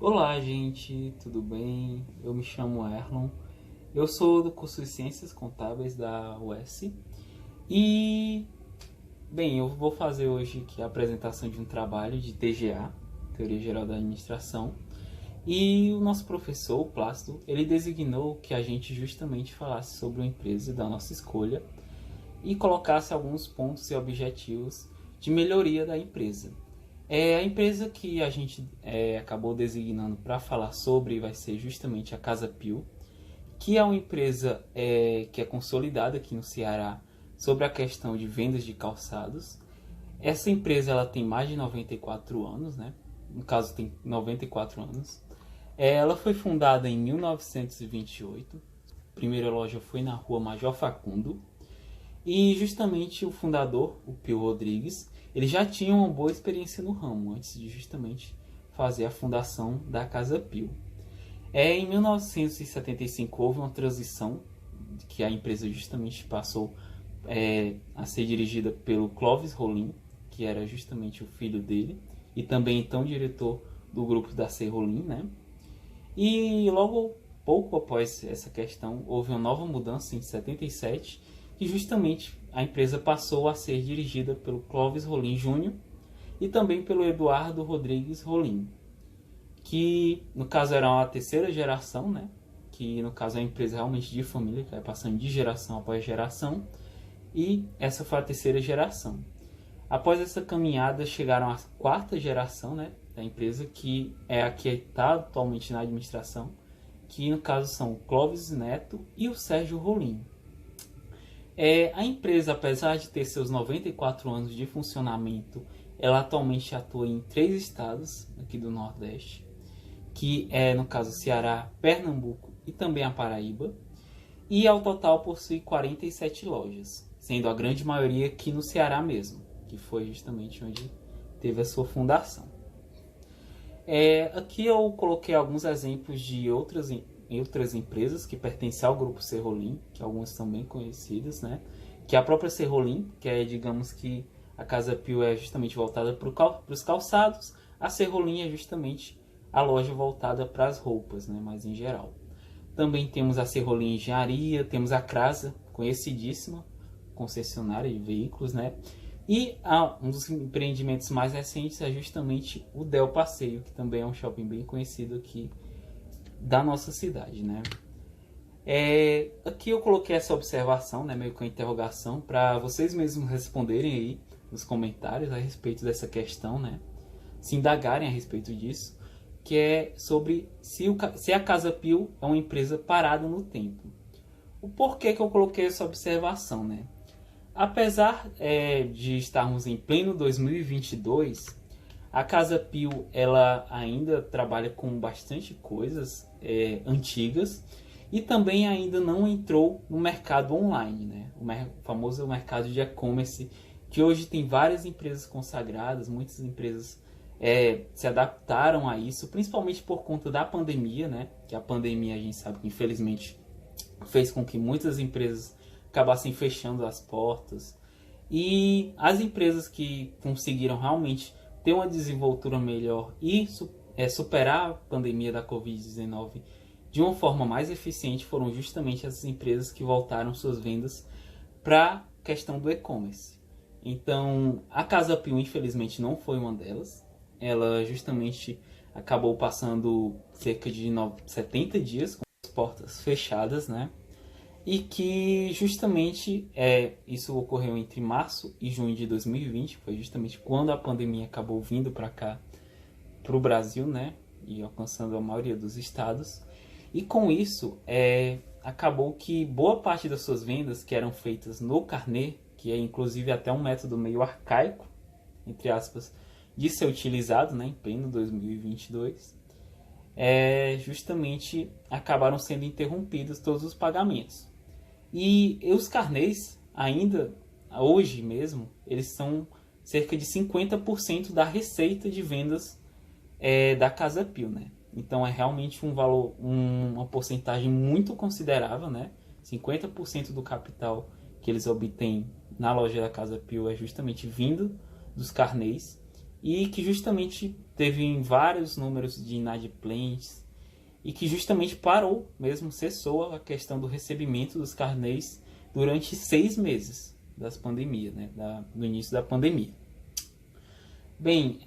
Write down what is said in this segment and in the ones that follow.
Olá, gente, tudo bem? Eu me chamo Erlon, eu sou do curso de Ciências Contábeis da UES e, bem, eu vou fazer hoje aqui a apresentação de um trabalho de TGA, Teoria Geral da Administração, e o nosso professor, o Plácido, ele designou que a gente justamente falasse sobre uma empresa da nossa escolha e colocasse alguns pontos e objetivos de melhoria da empresa. A empresa que a gente acabou designando para falar sobre vai ser justamente a Casa Pio, que é uma empresa que é consolidada aqui no Ceará sobre a questão de vendas de calçados. Essa empresa ela tem mais de 94 anos, né? No caso tem 94 anos. Ela foi fundada em 1928. A primeira loja foi na rua Major Facundo. E justamente o fundador, o Pio Rodrigues, ele já tinha uma boa experiência no ramo antes de justamente fazer a fundação da Casa Pio. Em 1975 houve uma transição que a empresa justamente passou a ser dirigida pelo Clóvis Rolim, que era justamente o filho dele e também então diretor do grupo da C. Rolim, né? E logo pouco após essa questão houve uma nova mudança em 77, que justamente a empresa passou a ser dirigida pelo Clóvis Rolim Júnior e também pelo Eduardo Rodrigues Rolim, que no caso era uma terceira geração, né? Que no caso é uma empresa realmente de família, que vai passando de geração após geração, e essa foi a terceira geração. Após essa caminhada chegaram à quarta geração, né, da empresa, que é a que está atualmente na administração, que no caso são o Clóvis Neto e o Sérgio Rolim. A empresa, apesar de ter seus 94 anos de funcionamento, ela atualmente atua em 3 estados aqui do Nordeste, que é, no caso, Ceará, Pernambuco e também a Paraíba, e ao total possui 47 lojas, sendo a grande maioria aqui no Ceará mesmo, que foi justamente onde teve a sua fundação. Aqui eu coloquei alguns exemplos de outras empresas que pertencem ao grupo Serrolim, que algumas são bem conhecidas, né? Que é a própria Serrolim, que é, digamos que a Casa Pio é justamente voltada para os calçados, a Serrolim é justamente a loja voltada para as roupas, né? Mas em geral. Também temos a Serrolim Engenharia, temos a Crasa, conhecidíssima, concessionária de veículos, né? E um dos empreendimentos mais recentes é justamente o Del Passeio, que também é um shopping bem conhecido aqui da nossa cidade, né? Aqui eu coloquei essa observação, né, meio com a interrogação, para vocês mesmos responderem aí nos comentários a respeito dessa questão, né? Se indagarem a respeito disso, que é sobre se a Casa Pio é uma empresa parada no tempo. O porquê que eu coloquei essa observação, né? Apesar de estarmos em pleno 2022, a Casa Pio ela ainda trabalha com bastante coisas antigas e também ainda não entrou no mercado online, né? O famoso mercado de e-commerce, que hoje tem várias empresas consagradas, muitas empresas se adaptaram a isso, principalmente por conta da pandemia, né? Que a pandemia a gente sabe que infelizmente fez com que muitas empresas acabassem fechando as portas, e as empresas que conseguiram realmente ter uma desenvoltura melhor e superar a pandemia da Covid-19 de uma forma mais eficiente foram justamente essas empresas que voltaram suas vendas para a questão do e-commerce. Então, a Casa Pio, infelizmente, não foi uma delas. Ela justamente acabou passando cerca de 70 dias com as portas fechadas, né? E que justamente isso ocorreu entre março e junho de 2020, foi justamente quando a pandemia acabou vindo para cá, para o Brasil, né? E alcançando a maioria dos estados. E com isso, acabou que boa parte das suas vendas, que eram feitas no carnê, que é inclusive até um método meio arcaico, entre aspas, de ser utilizado, né, em pleno 2022, justamente acabaram sendo interrompidos todos os pagamentos. E os carnês, ainda hoje mesmo, eles são cerca de 50% da receita de vendas da Casa Pio, né? Então é realmente um valor, uma porcentagem muito considerável, né? 50% do capital que eles obtêm na loja da Casa Pio é justamente vindo dos carnês. e que justamente teve vários números de inadimplentes e que justamente parou mesmo, cessou a questão do recebimento dos carnês durante 6 meses das pandemias, né, do início da pandemia. Bem,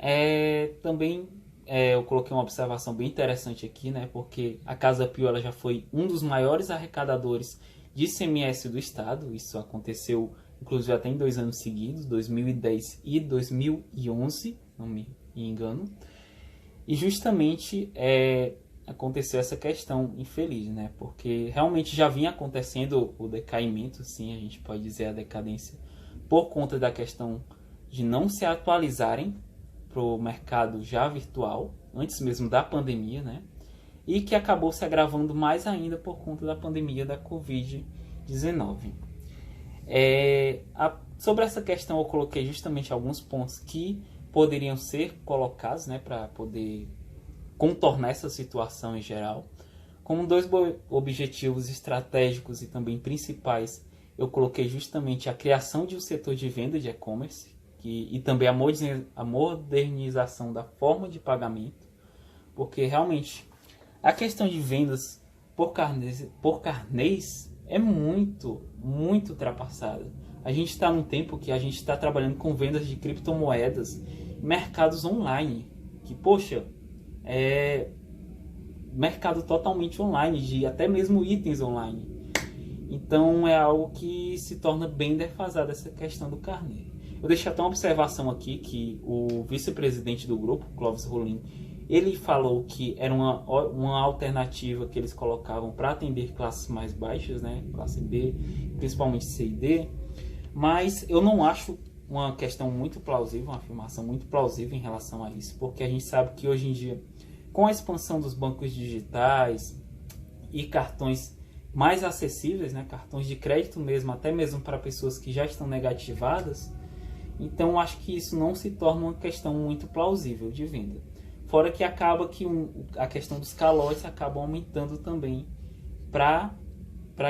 também eu coloquei uma observação bem interessante aqui, né, porque a Casa Pio ela já foi um dos maiores arrecadadores de ICMS do Estado. Isso aconteceu, inclusive, até em 2 anos seguidos, 2010 e 2011, não me engano. E justamente aconteceu essa questão infeliz, né, porque realmente já vinha acontecendo o decaimento, sim, a gente pode dizer a decadência, por conta da questão de não se atualizarem para o mercado já virtual, antes mesmo da pandemia, né? E que acabou se agravando mais ainda por conta da pandemia da Covid-19. Sobre essa questão eu coloquei justamente alguns pontos que poderiam ser colocados, né, para poder contornar essa situação em geral. Como 2 objetivos estratégicos e também principais, eu coloquei justamente a criação de um setor de venda de e-commerce, e também a modernização da forma de pagamento, porque realmente a questão de vendas por carnês é muito, muito ultrapassada. A gente está num tempo que a gente está trabalhando com vendas de criptomoedas em mercados online, que, poxa, é mercado totalmente online, de até mesmo itens online. Então é algo que se torna bem defasado essa questão do carnê. Eu deixo até uma observação aqui que o vice-presidente do grupo, Clóvis Rolim, ele falou que era uma alternativa que eles colocavam para atender classes mais baixas, né? Classe B, principalmente C e D, mas eu não acho uma questão muito plausível, uma afirmação muito plausível em relação a isso, porque a gente sabe que hoje em dia, com a expansão dos bancos digitais e cartões mais acessíveis, né? Cartões de crédito mesmo, até mesmo para pessoas que já estão negativadas, então acho que isso não se torna uma questão muito plausível de venda. Fora que acaba que a questão dos calotes acaba aumentando também para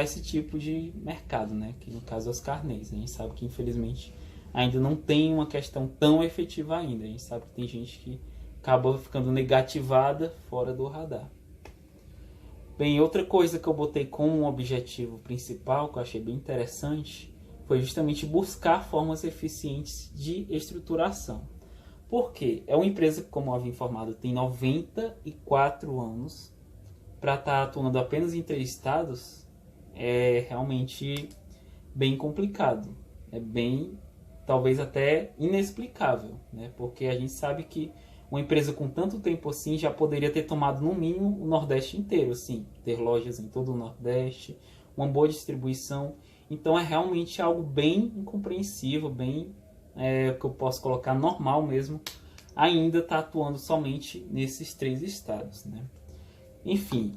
esse tipo de mercado, né? Que no caso é os carnês. A gente sabe que infelizmente ainda não tem uma questão tão efetiva ainda. A gente sabe que tem gente que acaba ficando negativada fora do radar. Bem, outra coisa que eu botei como um objetivo principal, que eu achei bem interessante, foi justamente buscar formas eficientes de estruturação. Por quê? É uma empresa que, como eu havia informado, tem 94 anos. Para estar atuando apenas em 3 estados, é realmente bem complicado. É bem, talvez até inexplicável, né? Porque a gente sabe que uma empresa com tanto tempo assim já poderia ter tomado no mínimo o Nordeste inteiro, assim, ter lojas em todo o Nordeste, uma boa distribuição. Então é realmente algo bem incompreensível, bem que eu posso colocar normal mesmo, ainda está atuando somente nesses 3 estados, né? Enfim,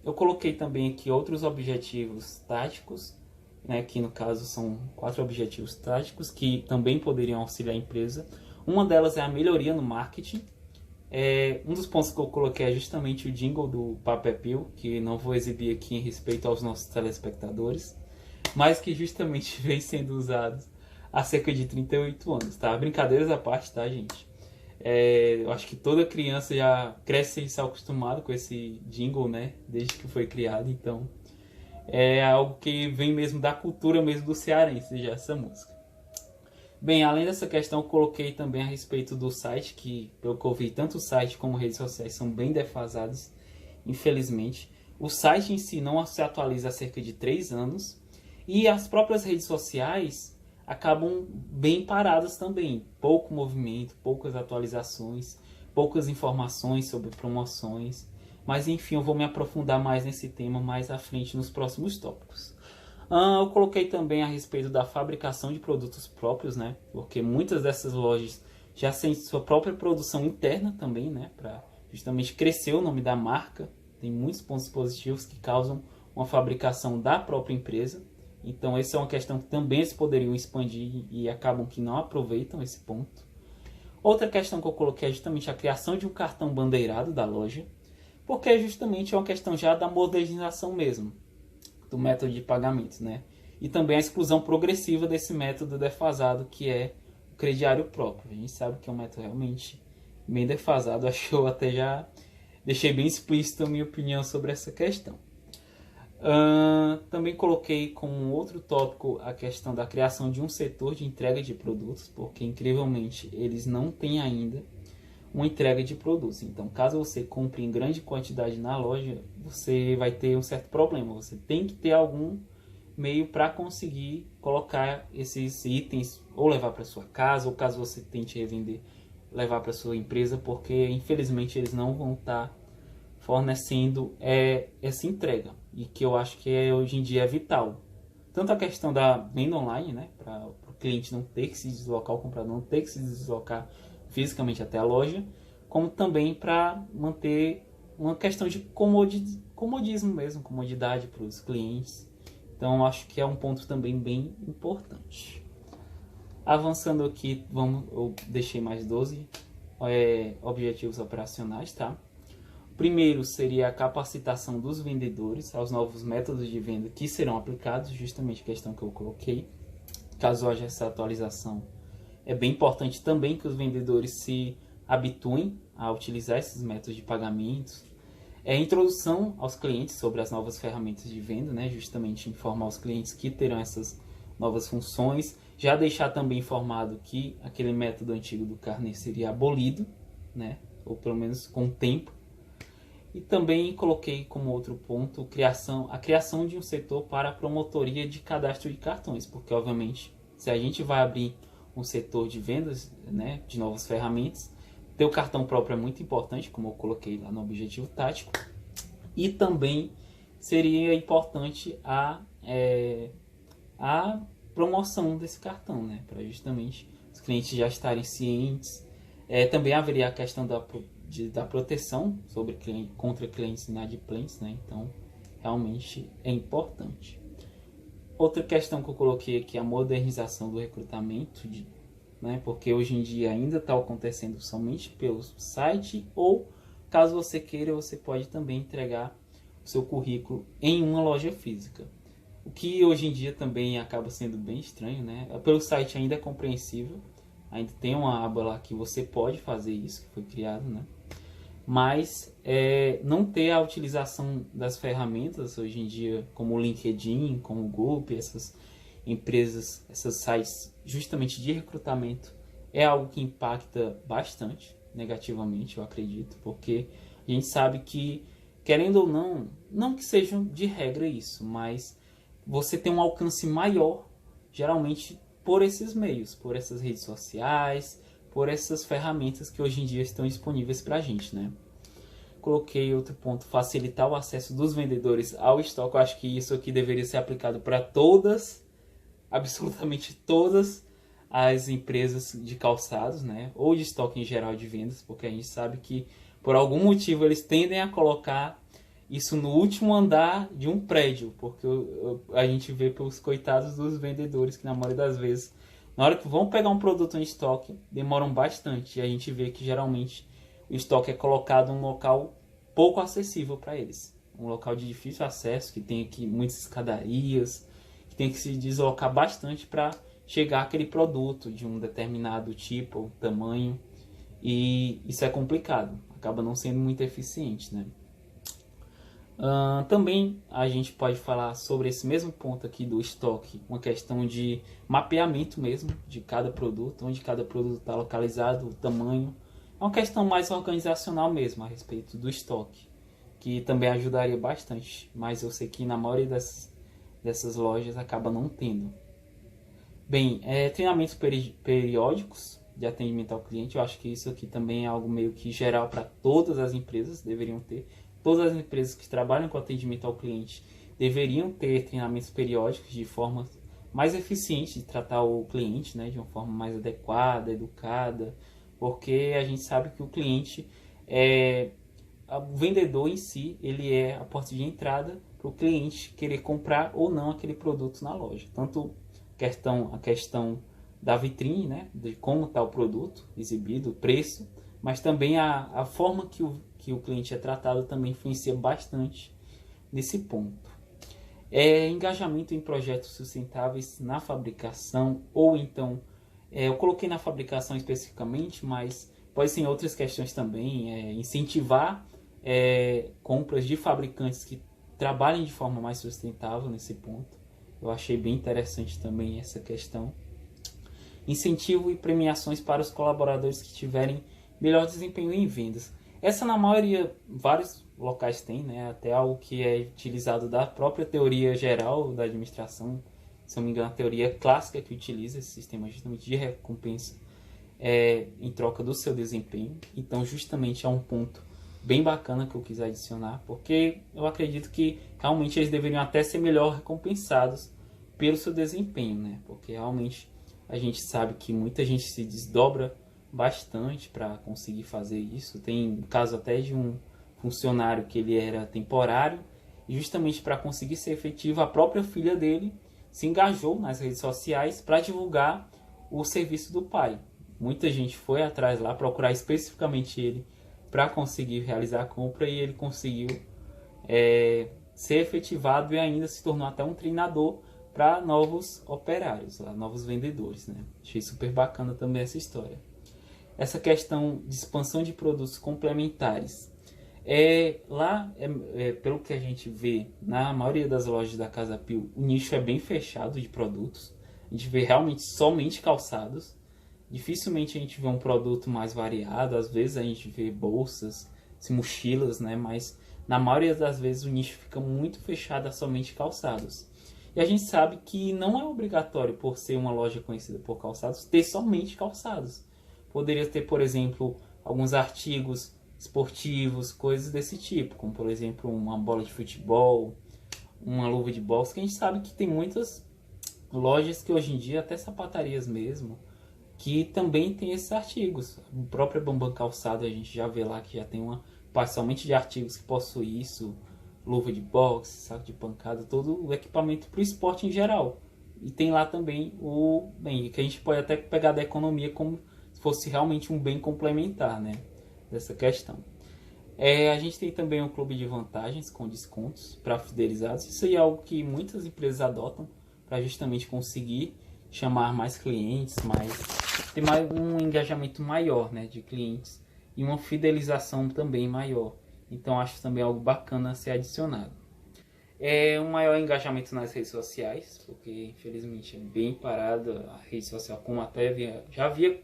eu coloquei também aqui outros objetivos táticos, né, que no caso são 4 objetivos táticos que também poderiam auxiliar a empresa. Uma delas é a melhoria no marketing. Um dos pontos que eu coloquei é justamente o jingle do Papo é Pio, que não vou exibir aqui em respeito aos nossos telespectadores, mas que justamente vem sendo usado há cerca de 38 anos, tá? Brincadeiras à parte, tá, gente? Eu acho que toda criança já cresce sem estar acostumado com esse jingle, né? Desde que foi criado, então é algo que vem mesmo da cultura mesmo do cearense, já essa música. Bem, além dessa questão, eu coloquei também a respeito do site, que pelo que eu vi, tanto o site como redes sociais são bem defasados, infelizmente. O site em si não se atualiza há cerca de 3 anos, e as próprias redes sociais acabam bem paradas também. Pouco movimento, poucas atualizações, poucas informações sobre promoções. Mas enfim, eu vou me aprofundar mais nesse tema mais à frente nos próximos tópicos. Eu coloquei também a respeito da fabricação de produtos próprios, né? Porque muitas dessas lojas já têm sua própria produção interna também, né? Para justamente crescer o nome da marca. Tem muitos pontos positivos que causam uma fabricação da própria empresa. Então essa é uma questão que também eles poderiam expandir e acabam que não aproveitam esse ponto. Outra questão que eu coloquei é justamente a criação de um cartão bandeirado da loja, porque é justamente uma questão já da modernização mesmo, do método de pagamento, né? E também a exclusão progressiva desse método defasado que é o crediário próprio. A gente sabe que é um método realmente bem defasado. Acho que eu até já deixei bem explícito a minha opinião sobre essa questão. Também coloquei como outro tópico a questão da criação de um setor de entrega de produtos, porque incrivelmente eles não têm ainda uma entrega de produtos. Então, caso você compre em grande quantidade na loja, você vai ter um certo problema. Você tem que ter algum meio para conseguir colocar esses itens ou levar para sua casa, ou caso você tente revender, levar para sua empresa, porque infelizmente eles não vão estar fornecendo essa entrega, e que eu acho que hoje em dia é vital. Tanto a questão da venda online, né, para o cliente não ter que se deslocar, o comprador não ter que se deslocar fisicamente até a loja, como também para manter uma questão de comodismo mesmo, comodidade para os clientes. Então acho que é um ponto também bem importante. Avançando aqui, eu deixei mais 12 objetivos operacionais, tá? O primeiro seria a capacitação dos vendedores aos novos métodos de venda que serão aplicados, justamente a questão que eu coloquei. Caso haja essa atualização, é bem importante também que os vendedores se habituem a utilizar esses métodos de pagamentos. A introdução aos clientes sobre as novas ferramentas de venda, né? Justamente informar os clientes que terão essas novas funções. Já deixar também informado que aquele método antigo do carnê seria abolido, né? Ou pelo menos com o tempo. E também coloquei como outro ponto a criação de um setor para a promotoria de cadastro de cartões, porque obviamente se a gente vai abrir um setor de vendas, né, de novas ferramentas, ter o cartão próprio é muito importante, como eu coloquei lá no objetivo tático, e também seria importante a promoção desse cartão, né, para justamente os clientes já estarem cientes. Também haveria a questão da proteção contra clientes inadimplentes, né? Então realmente é importante. Outra questão que eu coloquei aqui é a modernização do recrutamento, né? Porque hoje em dia ainda está acontecendo somente pelo site, ou caso você queira, você pode também entregar o seu currículo em uma loja física. O que hoje em dia também acaba sendo bem estranho, né? Pelo site ainda é compreensível, ainda tem uma aba lá que você pode fazer isso, que foi criado, né? Mas não ter a utilização das ferramentas hoje em dia, como o LinkedIn, como o Google, essas empresas, esses sites justamente de recrutamento, é algo que impacta bastante negativamente, eu acredito, porque a gente sabe que, querendo ou não, não que seja de regra isso, mas você tem um alcance maior, geralmente por esses meios, por essas redes sociais, por essas ferramentas que hoje em dia estão disponíveis para a gente, né? Coloquei outro ponto, facilitar o acesso dos vendedores ao estoque. Eu acho que isso aqui deveria ser aplicado para absolutamente todas as empresas de calçados, né? Ou de estoque em geral de vendas, porque a gente sabe que por algum motivo eles tendem a colocar isso no último andar de um prédio, porque a gente vê pelos coitados dos vendedores que na maioria das vezes, na hora que vão pegar um produto em estoque, demoram bastante, e a gente vê que geralmente o estoque é colocado em um local pouco acessível para eles, um local de difícil acesso, que tem aqui muitas escadarias, que tem que se deslocar bastante para chegar aquele produto de um determinado tipo ou tamanho, e isso é complicado, acaba não sendo muito eficiente, né? Também a gente pode falar sobre esse mesmo ponto aqui do estoque, uma questão de mapeamento mesmo de cada produto, onde cada produto está localizado, o tamanho. É uma questão mais organizacional mesmo a respeito do estoque, que também ajudaria bastante, mas eu sei que na maioria dessas lojas acaba não tendo. Bem, treinamentos periódicos de atendimento ao cliente, eu acho que isso aqui também é algo meio que geral para todas as empresas, deveriam ter. Todas as empresas que trabalham com atendimento ao cliente deveriam ter treinamentos periódicos de forma mais eficiente de tratar o cliente, né, de uma forma mais adequada, educada, porque a gente sabe que o cliente, o vendedor em si, ele é a porta de entrada para o cliente querer comprar ou não aquele produto na loja. Tanto a questão da vitrine, né, de como está o produto exibido, o preço, mas também a forma que o cliente é tratado também influencia bastante nesse ponto. Engajamento em projetos sustentáveis na fabricação, ou então Eu coloquei na fabricação especificamente, mas pode ser em outras questões também. Incentivar compras de fabricantes que trabalhem de forma mais sustentável nesse ponto. Eu achei bem interessante também essa questão. Incentivo e premiações para os colaboradores que tiverem melhor desempenho em vendas. Essa na maioria, vários locais têm, né? Até algo que é utilizado da própria teoria geral da administração, se não me engano, a teoria clássica que utiliza esse sistema justamente de recompensa em troca do seu desempenho. Então, justamente é um ponto bem bacana que eu quis adicionar, porque eu acredito que realmente eles deveriam até ser melhor recompensados pelo seu desempenho, né? Porque realmente a gente sabe que muita gente se desdobra bastante para conseguir fazer isso. Tem o caso até de um funcionário que ele era temporário e justamente para conseguir ser efetivo, a própria filha dele se engajou nas redes sociais para divulgar o serviço do pai. Muita gente foi atrás lá procurar especificamente ele para conseguir realizar a compra e ele conseguiu ser efetivado e ainda se tornou até um treinador para novos operários, novos vendedores, né? Achei super bacana também essa história. Essa questão de expansão de produtos complementares. Pelo que a gente vê na maioria das lojas da Casa Pio, o nicho é bem fechado de produtos. A gente vê realmente somente calçados. Dificilmente a gente vê um produto mais variado. Às vezes a gente vê bolsas, mochilas, né? Mas na maioria das vezes o nicho fica muito fechado a somente calçados. E a gente sabe que não é obrigatório, por ser uma loja conhecida por calçados, ter somente calçados. Poderia ter, por exemplo, alguns artigos esportivos, coisas desse tipo, como por exemplo uma bola de futebol, uma luva de boxe, que a gente sabe que tem muitas lojas que hoje em dia, até sapatarias mesmo, que também tem esses artigos. O próprio Bambam Calçado a gente já vê lá que já tem uma parcialmente de artigos que possui isso, luva de boxe, saco de pancada, todo o equipamento para o esporte em geral. E tem lá também que a gente pode até pegar da economia como se fosse realmente um bem complementar, né, dessa questão. A gente tem também um clube de vantagens com descontos para fidelizados. Isso aí é algo que muitas empresas adotam para justamente conseguir chamar mais clientes, ter mais um engajamento maior, né, de clientes e uma fidelização também maior. Então acho também algo bacana a ser adicionado. Um maior engajamento nas redes sociais, porque infelizmente é bem parada a rede social, como até já havia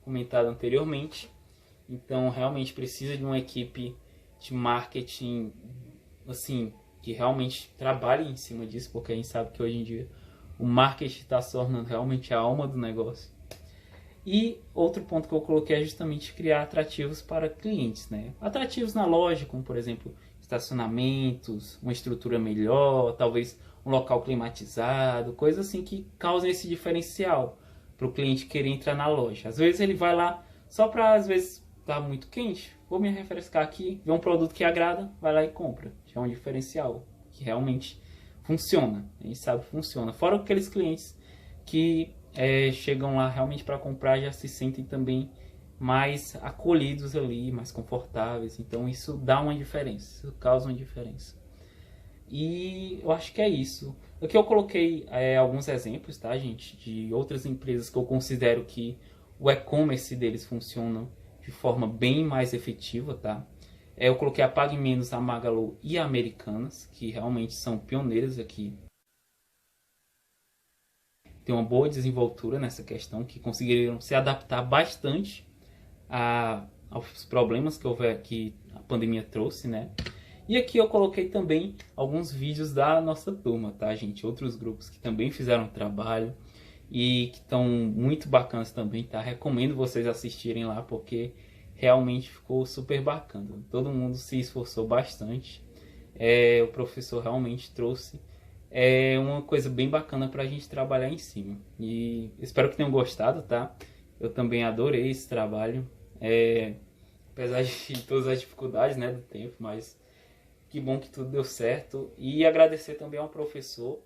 comentado anteriormente. Então realmente precisa de uma equipe de marketing assim, que realmente trabalhe em cima disso, porque a gente sabe que hoje em dia o marketing está se tornando realmente a alma do negócio. E outro ponto que eu coloquei é justamente criar atrativos para clientes, né? Atrativos na loja, como por exemplo estacionamentos, uma estrutura melhor, talvez um local climatizado, coisas assim que causem esse diferencial para o cliente querer entrar na loja. Às vezes ele vai lá só para, às vezes, tá muito quente, vou me refrescar aqui, ver um produto que agrada, vai lá e compra. Já é um diferencial que realmente funciona, a gente sabe que funciona. Fora aqueles clientes que chegam lá realmente para comprar, já se sentem também mais acolhidos ali, mais confortáveis. Então isso dá uma diferença, isso causa uma diferença. E eu acho que é isso. Aqui eu coloquei alguns exemplos, tá, gente, de outras empresas que eu considero que o e-commerce deles funciona de forma bem mais efetiva, tá? Eu coloquei a Pague Menos, a Magalu e a Americanas, que realmente são pioneiras aqui. Tem uma boa desenvoltura nessa questão, que conseguiram se adaptar bastante aos problemas que a pandemia trouxe, né? E aqui eu coloquei também alguns vídeos da nossa turma, tá, gente? Outros grupos que também fizeram trabalho e que estão muito bacanas também, tá? Recomendo vocês assistirem lá, porque realmente ficou super bacana. Todo mundo se esforçou bastante. O professor realmente trouxe uma coisa bem bacana pra gente trabalhar em cima. E espero que tenham gostado, tá? Eu também adorei esse trabalho. Apesar de todas as dificuldades, né, do tempo, mas que bom que tudo deu certo. E agradecer também ao professor.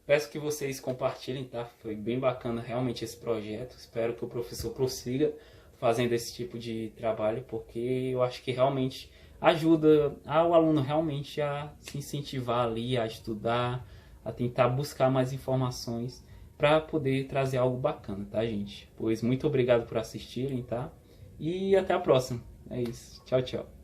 Peço que vocês compartilhem, tá? Foi bem bacana realmente esse projeto. Espero que o professor prossiga fazendo esse tipo de trabalho, porque eu acho que realmente ajuda o aluno realmente a se incentivar ali, a estudar, a tentar buscar mais informações para poder trazer algo bacana, tá, gente? Pois muito obrigado por assistirem, tá? E até a próxima. É isso. Tchau, tchau.